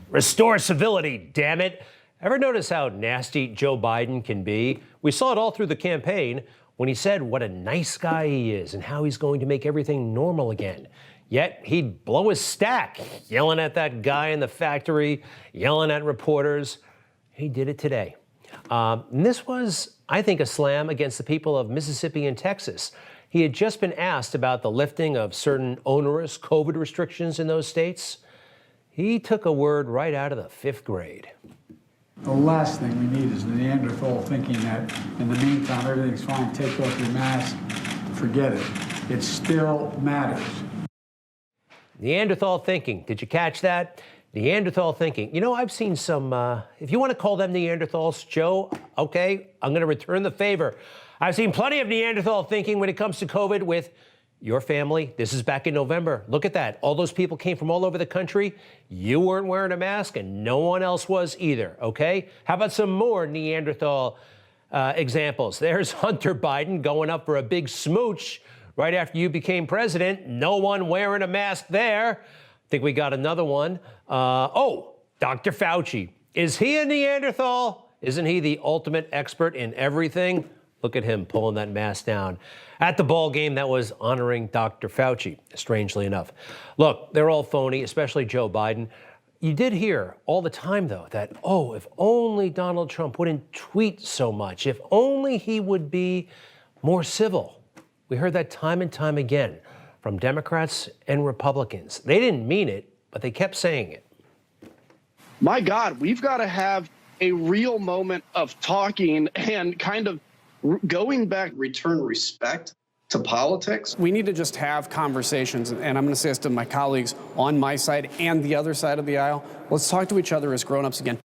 Restore civility, damn it. Ever notice how nasty Joe Biden can be? We saw it all through the campaign when he said what a nice guy he is and how he's going to make everything normal again. Yet he'd blow his stack, yelling at that guy in the factory, yelling at reporters. He did it today. And this was, I think, a slam against the people of Mississippi and Texas. He had just been asked about the lifting of certain onerous COVID restrictions in those states. He took a word right out of the 5th grade. The last thing we need is the Neanderthal thinking that in the meantime everything's fine, take off your mask, forget it. It still matters. Neanderthal thinking, did you catch that? Neanderthal thinking. You know, I've seen some, if you want to call them Neanderthals, Joe, okay, I'm going to return the favor. I've seen plenty of Neanderthal thinking when it comes to COVID with your family. This is back in November. Look at that. All those people came from all over the country. You weren't wearing a mask and no one else was either, okay? How about some more Neanderthal examples? There's Hunter Biden going up for a big smooch right after you became president. No one wearing a mask there. I think we got another one. Dr. Fauci. Is he a Neanderthal? Isn't he the ultimate expert in everything? Look at him pulling that mask down at the ball game that was honoring Dr. Fauci, strangely enough. Look, they're all phony, especially Joe Biden. You did hear all the time, though, that, if only Donald Trump wouldn't tweet so much, if only he would be more civil. We heard that time and time again from Democrats and Republicans. They didn't mean it, but they kept saying it. My God, we've got to have a real moment of talking and kind of going back, return respect to politics. We need to just have conversations, and I'm going to say this to my colleagues on my side and the other side of the aisle. Let's talk to each other as grown-ups again.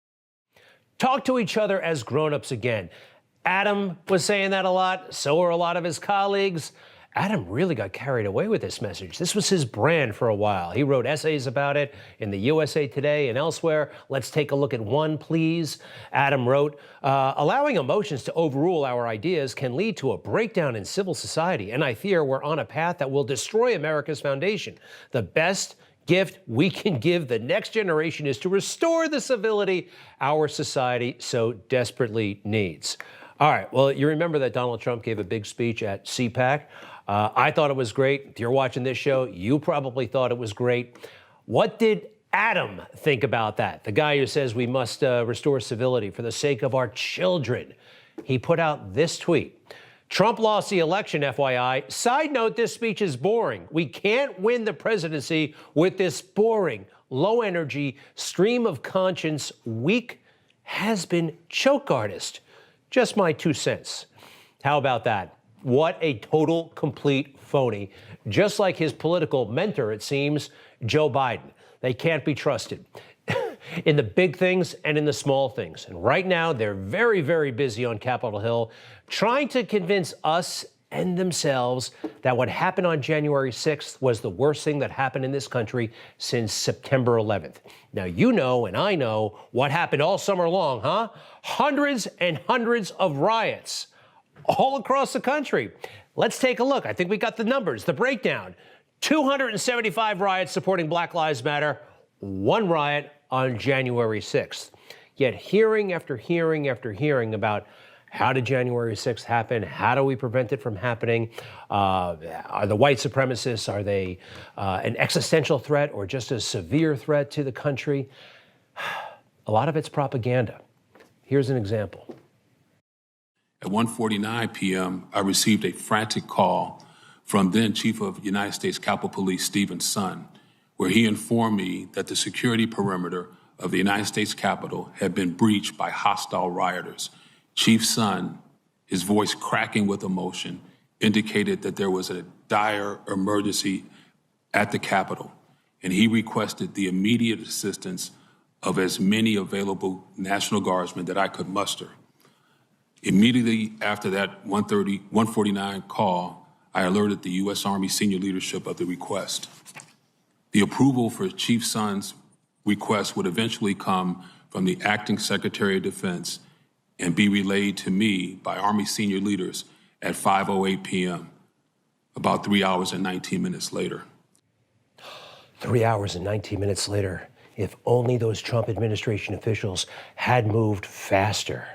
Talk to each other as grown-ups again. Adam was saying that a lot. So were a lot of his colleagues. Adam really got carried away with this message. This was his brand for a while. He wrote essays about it in the USA Today and elsewhere. Let's take a look at one, please. Adam wrote, allowing emotions to overrule our ideas can lead to a breakdown in civil society, and I fear we're on a path that will destroy America's foundation. The best gift we can give the next generation is to restore the civility our society so desperately needs. All right, well, you remember that Donald Trump gave a big speech at CPAC. I thought it was great. If you're watching this show, you probably thought it was great. What did Adam think about that? The guy who says we must restore civility for the sake of our children. He put out this tweet. Trump lost the election, FYI. Side note, this speech is boring. We can't win the presidency with this boring, low-energy, stream of conscience, weak, has-been choke artist. Just my 2 cents. How about that? What a total, complete phony. Just like his political mentor, it seems, Joe Biden. They can't be trusted in the big things and in the small things. And right now, they're very, very busy on Capitol Hill trying to convince us and themselves that what happened on January 6th was the worst thing that happened in this country since September 11th. Now, you know and I know what happened all summer long, huh? Hundreds and hundreds of riots all across the country. Let's take a look. I think we got the numbers, the breakdown. 275 riots supporting Black Lives Matter, 1 riot on January 6th. Yet hearing after hearing after hearing about how did January 6th happen? How do we prevent it from happening? Are the white supremacists, are they an existential threat or just a severe threat to the country? A lot of it's propaganda. Here's an example. At 1:49 p.m., I received a frantic call from then Chief of United States Capitol Police Stephen Son, where he informed me that the security perimeter of the United States Capitol had been breached by hostile rioters. Chief Son, his voice cracking with emotion, indicated that there was a dire emergency at the Capitol, and he requested the immediate assistance of as many available National Guardsmen that I could muster. Immediately after that 1:49 call, I alerted the U.S. Army senior leadership of the request. The approval for Chief Son's request would eventually come from the Acting Secretary of Defense and be relayed to me by Army senior leaders at 5:08 p.m., about 3 hours and 19 minutes later. 3 hours and 19 minutes later. If only those Trump administration officials had moved faster.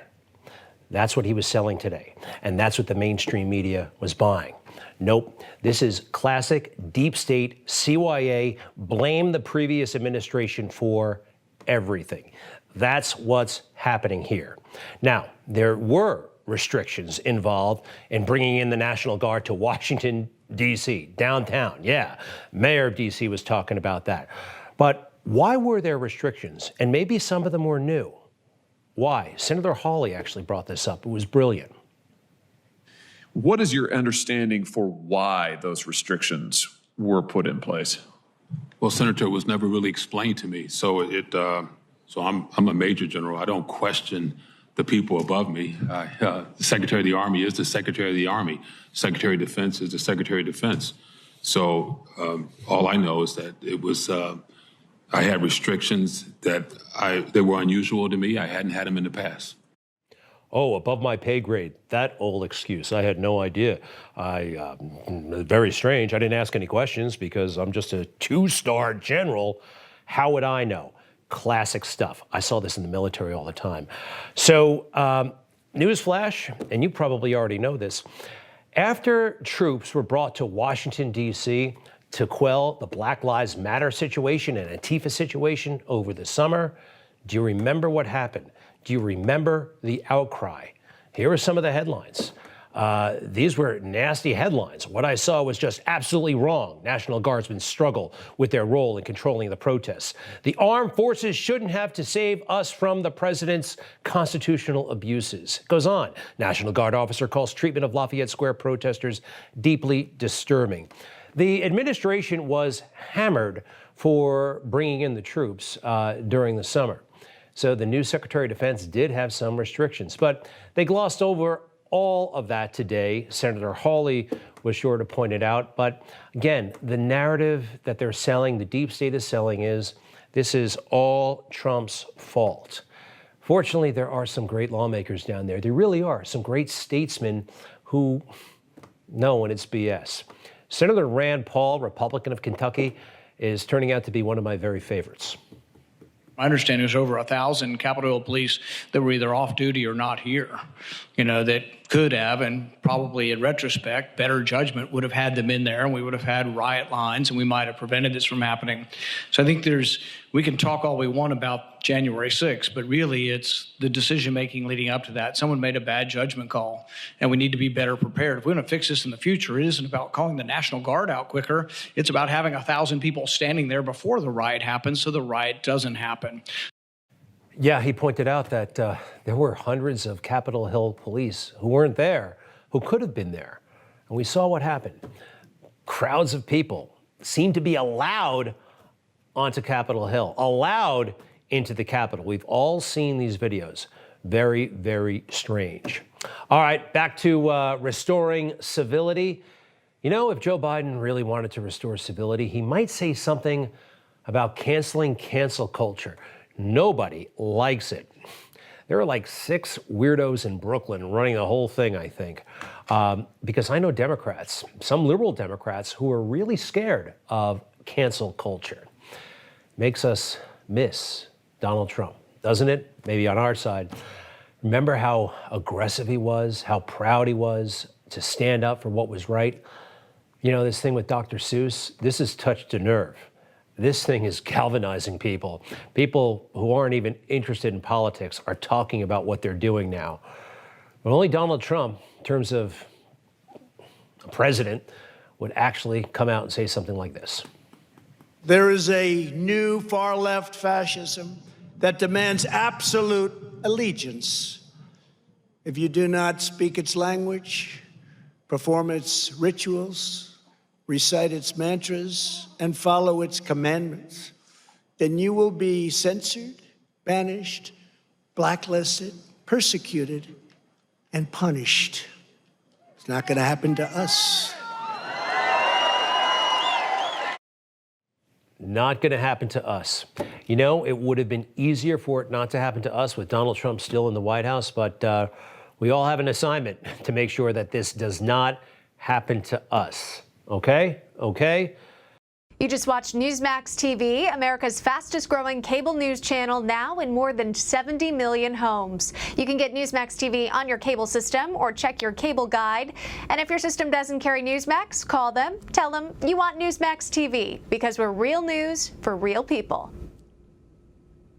That's what he was selling today, and that's what the mainstream media was buying. Nope, this is classic deep state CYA, blame the previous administration for everything. That's what's happening here. Now, there were restrictions involved in bringing in the National Guard to Washington, D.C., downtown. Yeah, Mayor of D.C. was talking about that. But why were there restrictions? And maybe some of them were new. Why? Senator Hawley actually brought this up. It was brilliant. What is your understanding for why those restrictions were put in place? Well, Senator, it was never really explained to me. So I'm a major general. I don't question the people above me. The Secretary of the Army is the Secretary of the Army. Secretary of Defense is the Secretary of Defense. So all I know is that it was, I had restrictions that were unusual to me. I hadn't had them in the past. Oh, above my pay grade. That old excuse. I had no idea. Very strange. I didn't ask any questions because I'm just a two-star general. How would I know? Classic stuff. I saw this in the military all the time. So, newsflash, and you probably already know this. After troops were brought to Washington, D.C. to quell the Black Lives Matter situation and Antifa situation over the summer, do you remember what happened? Do you remember the outcry? Here are some of the headlines. These were nasty headlines. What I saw was just absolutely wrong. National Guardsmen struggle with their role in controlling the protests. The armed forces shouldn't have to save us from the president's constitutional abuses. It goes on. National Guard officer calls treatment of Lafayette Square protesters deeply disturbing. The administration was hammered for bringing in the troops during the summer. So the new Secretary of Defense did have some restrictions, but they glossed over all of that today. Senator Hawley was sure to point it out. But again, the narrative that they're selling, the deep state is selling, is this is all Trump's fault. Fortunately, there are some great lawmakers down there. There really are some great statesmen who know when it's BS. Senator Rand Paul, Republican of Kentucky, is turning out to be one of my very favorites. My understanding is over 1,000 Capitol Hill police that were either off duty or not here, that could have, and probably in retrospect, better judgment would have had them in there, and we would have had riot lines, and we might have prevented this from happening. So I think we can talk all we want about January 6th, but really it's the decision-making leading up to that. Someone made a bad judgment call, and we need to be better prepared. If we want to fix this in the future, it isn't about calling the National Guard out quicker. It's about having 1,000 people standing there before the riot happens so the riot doesn't happen. Yeah, he pointed out that there were hundreds of Capitol Hill police who weren't there, who could have been there. And we saw what happened. Crowds of people seemed to be allowed onto Capitol Hill, allowed into the Capitol. We've all seen these videos. Very, very strange. All right, back to restoring civility. If Joe Biden really wanted to restore civility, he might say something about canceling cancel culture. Nobody likes it. There are like 6 weirdos in Brooklyn running the whole thing, I think, because I know Democrats, some liberal Democrats, who are really scared of cancel culture. Makes us miss Donald Trump, doesn't it? Maybe on our side. Remember how aggressive he was, how proud he was to stand up for what was right? This thing with Dr. Seuss, this has touched a nerve. This thing is galvanizing people. People who aren't even interested in politics are talking about what they're doing now. But only Donald Trump, in terms of a president, would actually come out and say something like this. There is a new far-left fascism that demands absolute allegiance. If you do not speak its language, perform its rituals, recite its mantras, and follow its commandments, then you will be censored, banished, blacklisted, persecuted, and punished. It's not going to happen to us. Not going to happen to us. It would have been easier for it not to happen to us with Donald Trump still in the White House, but we all have an assignment to make sure that this does not happen to us. Okay? You just watched Newsmax TV, America's fastest growing cable news channel, now in more than 70 million homes. You can get Newsmax TV on your cable system or check your cable guide. And if your system doesn't carry Newsmax, call them, tell them you want Newsmax TV, because we're real news for real people.